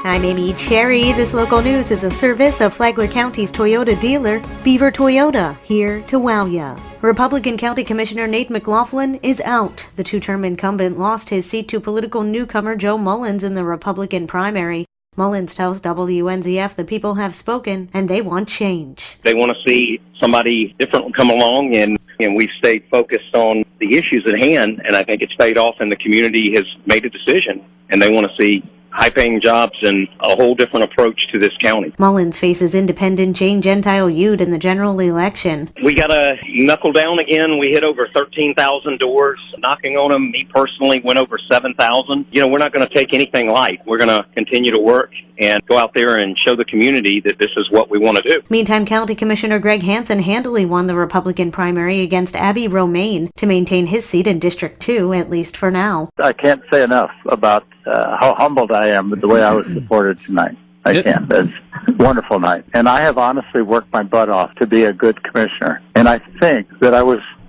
I'm Amy Cherry. This local news is a service of Flagler County's Toyota dealer, Beaver Toyota, here to wow ya. Republican County Commissioner Nate McLaughlin is out. The two-term incumbent lost his seat to political newcomer Joe Mullins in the Republican primary. Mullins tells WNZF the people have spoken and they want change. They want to see somebody different come along, and we've stayed focused on the issues at hand, and I think it's paid off, and the community has made a decision, and they want to see high-paying jobs and a whole different approach to this county. Mullins faces independent Jane Gentile Ude in the general election. We got to knuckle down again. We hit over 13,000 doors, knocking on them. Me personally went over 7,000. We're not going to take anything light. We're going to continue to work and go out there and show the community that this is what we want to do. Meantime, County Commissioner Greg Hansen handily won the Republican primary against Abby Romaine to maintain his seat in District 2, at least for now. I can't say enough about how humbled I am with the way I was supported tonight. I can't. It's a wonderful night. And I have honestly worked my butt off to be a good commissioner. And I think that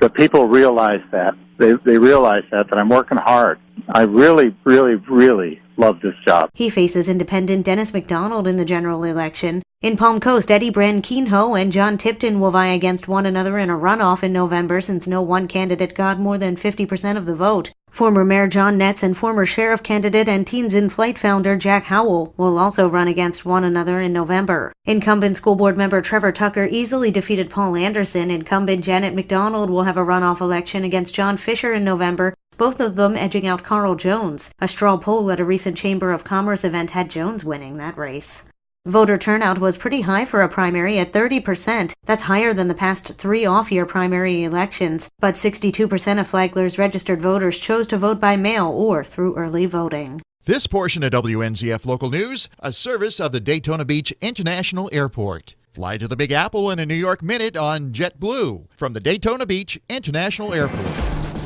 the people realize that. They realize that I'm working hard. I really, really, really love this job. He faces independent Dennis McDonald in the general election. In Palm Coast, Eddie Branquinho and John Tipton will vie against one another in a runoff in November, since no one candidate got more than 50% of the vote. Former Mayor John Netz and former sheriff candidate and Teens in Flight founder Jack Howell will also run against one another in November. Incumbent school board member Trevor Tucker easily defeated Paul Anderson. Incumbent Janet McDonald will have a runoff election against John Fisher in November, both of them edging out Carl Jones. A straw poll at a recent Chamber of Commerce event had Jones winning that race. Voter turnout was pretty high for a primary at 30%. That's higher than the past 3 off-year primary elections. But 62% of Flagler's registered voters chose to vote by mail or through early voting. This portion of WNZF Local News, a service of the Daytona Beach International Airport. Fly to the Big Apple in a New York minute on JetBlue from the Daytona Beach International Airport.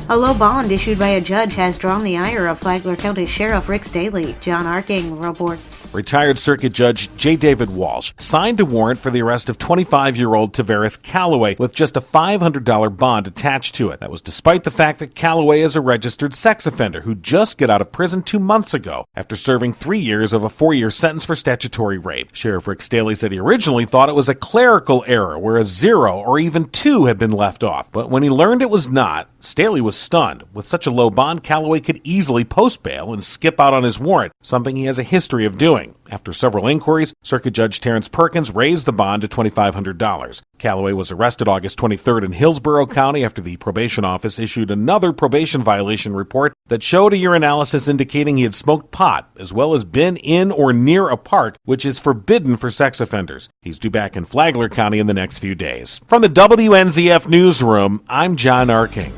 A low bond issued by a judge has drawn the ire of Flagler County Sheriff Rick Staley. John Arking reports. Retired Circuit Judge J. David Walsh signed a warrant for the arrest of 25-year-old Tavares Calloway with just a $500 bond attached to it. That was despite the fact that Calloway is a registered sex offender who just got out of prison 2 months ago after serving 3 years of a 4-year sentence for statutory rape. Sheriff Rick Staley said he originally thought it was a clerical error where a 0 or even 2 had been left off. But when he learned it was not, Staley was stunned. With such a low bond, Calloway could easily post bail and skip out on his warrant, something he has a history of doing. After several inquiries, Circuit Judge Terrence Perkins raised the bond to $2,500. Calloway was arrested August 23rd in Hillsborough County after the probation office issued another probation violation report that showed a urinalysis indicating he had smoked pot, as well as been in or near a park, which is forbidden for sex offenders. He's due back in Flagler County in the next few days. From the WNZF Newsroom, I'm John Arking.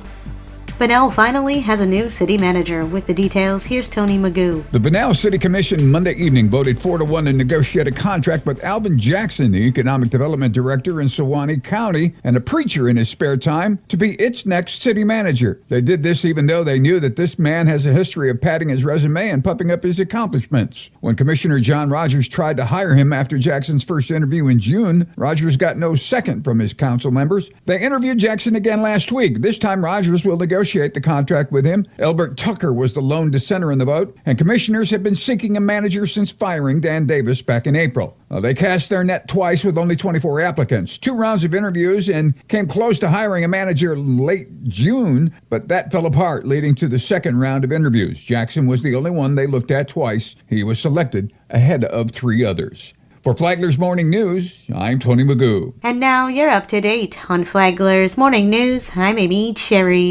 Bunnell finally has a new city manager. With the details, here's Tony Magoo. The Bunnell City Commission Monday evening voted 4-1 to negotiate a contract with Alvin Jackson, the Economic Development Director in Suwannee County and a preacher in his spare time, to be its next city manager. They did this even though they knew that this man has a history of padding his resume and puffing up his accomplishments. When Commissioner John Rogers tried to hire him after Jackson's first interview in June, Rogers got no second from his council members. They interviewed Jackson again last week. This time Rogers will negotiate the contract with him. Elbert Tucker was the lone dissenter in the vote, and commissioners have been seeking a manager since firing Dan Davis back in April. They cast their net twice with only 24 applicants, 2 rounds of interviews, and came close to hiring a manager late June, but that fell apart, leading to the second round of interviews. Jackson was the only one they looked at twice. He was selected ahead of 3 others. For Flagler's Morning News, I'm Tony Magoo. And now you're up to date on Flagler's Morning News. I'm Amy Cherry.